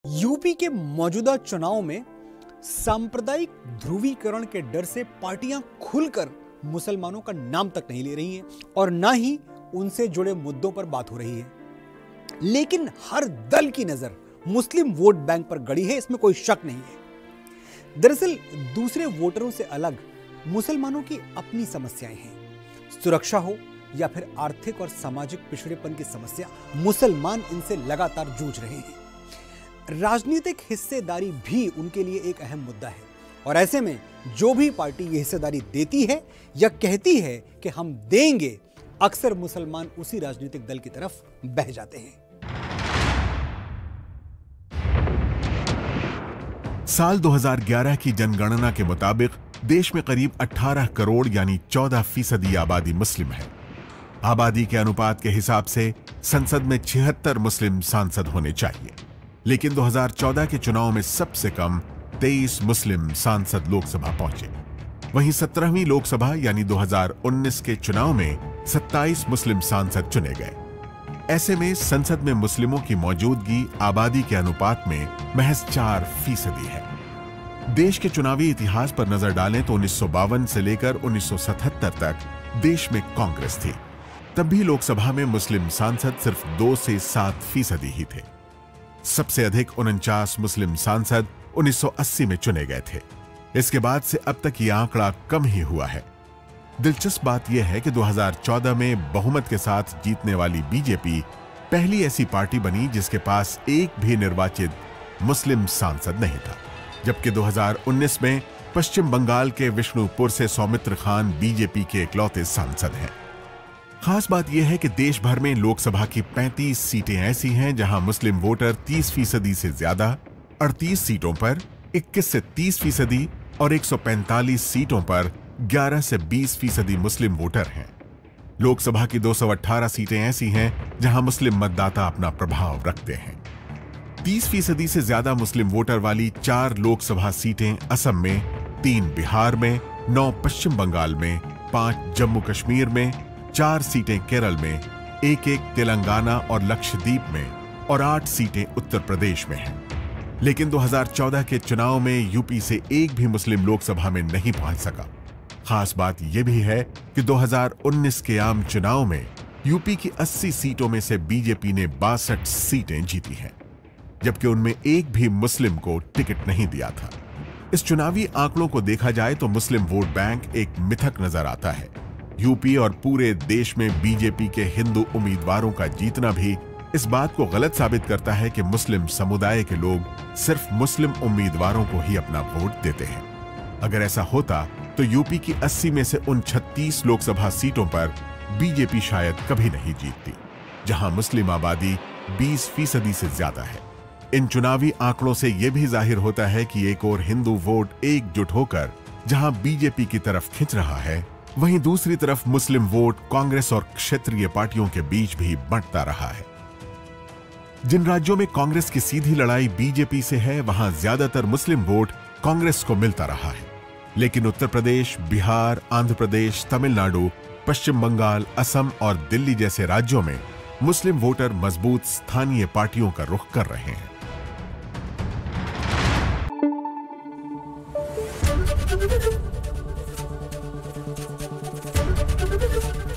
UP के मौजूदा चुनाव में सांप्रदायिक ध्रुवीकरण के डर से पार्टियां खुलकर मुसलमानों का नाम तक नहीं ले रही हैं और ना ही उनसे जुड़े मुद्दों पर बात हो रही है। लेकिन हर दल की नजर मुस्लिम वोट बैंक पर गड़ी है, इसमें कोई शक नहीं है। दरअसल दूसरे वोटरों से अलग मुसलमानों की अपनी समस्याएं हैं। सुरक्षा हो या फिर आर्थिक और सामाजिक पिछड़ेपन की समस्या, मुसलमान इनसे लगातार जूझ रहे हैं। राजनीतिक हिस्सेदारी भी उनके लिए एक अहम मुद्दा है और ऐसे में जो भी पार्टी ये हिस्सेदारी देती है या कहती है कि हम देंगे, अक्सर मुसलमान उसी राजनीतिक दल की तरफ बह जाते हैं। साल 2011 की जनगणना के मुताबिक देश में करीब 18 करोड़ यानी 14% आबादी मुस्लिम है। आबादी के अनुपात के हिसाब से संसद में 76 मुस्लिम सांसद होने चाहिए, लेकिन 2014 के चुनाव में सबसे कम 23 मुस्लिम सांसद लोकसभा पहुंचे। वहीं 17वीं लोकसभा यानी 2019 के चुनाव में 27 मुस्लिम सांसद चुने गए। ऐसे में संसद में मुस्लिमों की मौजूदगी आबादी के अनुपात में महज 4% है। देश के चुनावी इतिहास पर नजर डालें तो 1952 से लेकर 1977 तक देश में कांग्रेस थी। तब भी लोकसभा में मुस्लिम सांसद सिर्फ 2 से 7% ही थे। सबसे अधिक 49 मुस्लिम सांसद 1980 में चुने गए थे। इसके बाद से अब तक यह आंकड़ा कम ही हुआ है। दिलचस्प बात यह है कि 2014 में बहुमत के साथ जीतने वाली बीजेपी पहली ऐसी पार्टी बनी जिसके पास एक भी निर्वाचित मुस्लिम सांसद नहीं था, जबकि 2019 में पश्चिम बंगाल के विष्णुपुर से सौमित्र खान बीजेपी के इकलौते सांसद हैं। खास बात यह है कि देश भर में लोकसभा की 35 सीटें ऐसी हैं जहां मुस्लिम वोटर 30% से ज्यादा, 38 सीटों पर 21 से 30% और 145 सीटों पर 11 से 20% मुस्लिम वोटर हैं। लोकसभा की 218 सीटें ऐसी हैं जहां मुस्लिम मतदाता अपना प्रभाव रखते हैं। 30% से ज्यादा मुस्लिम वोटर वाली 4 लोकसभा सीटें असम में, 3 बिहार में, 9 पश्चिम बंगाल में, 5 जम्मू कश्मीर में, 4 सीटें केरल में, 1 तेलंगाना और लक्षद्वीप में और 8 सीटें उत्तर प्रदेश में हैं। लेकिन 2014 के चुनाव में यूपी से एक भी मुस्लिम लोकसभा में नहीं पहुंच सका। खास बात यह भी है कि 2019 के आम चुनाव में यूपी की 80 सीटों में से बीजेपी ने 62 सीटें जीती हैं, जबकि उनमें एक भी मुस्लिम को टिकट नहीं दिया था। इस चुनावी आंकड़ों को देखा जाए तो मुस्लिम वोट बैंक एक मिथक नजर आता है। यूपी और पूरे देश में बीजेपी के हिंदू उम्मीदवारों का जीतना भी इस बात को गलत साबित करता है कि मुस्लिम समुदाय के लोग सिर्फ मुस्लिम उम्मीदवारों को ही अपना वोट देते हैं। अगर ऐसा होता तो यूपी की 80 में से उन 36 लोकसभा सीटों पर बीजेपी शायद कभी नहीं जीतती, जहां मुस्लिम आबादी 20% से ज्यादा है। इन चुनावी आंकड़ों से यह भी जाहिर होता है कि एक और हिंदू वोट एकजुट होकर जहां बीजेपी की तरफ खिंच रहा है, वहीं दूसरी तरफ मुस्लिम वोट कांग्रेस और क्षेत्रीय पार्टियों के बीच भी बंटता रहा है। जिन राज्यों में कांग्रेस की सीधी लड़ाई बीजेपी से है, वहां ज्यादातर मुस्लिम वोट कांग्रेस को मिलता रहा है। लेकिन उत्तर प्रदेश, बिहार, आंध्र प्रदेश, तमिलनाडु, पश्चिम बंगाल, असम और दिल्ली जैसे राज्यों में मुस्लिम वोटर मजबूत स्थानीय पार्टियों का रुख कर रहे हैं।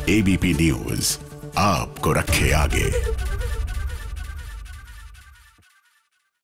एबीपी न्यूज आपको रखे आगे।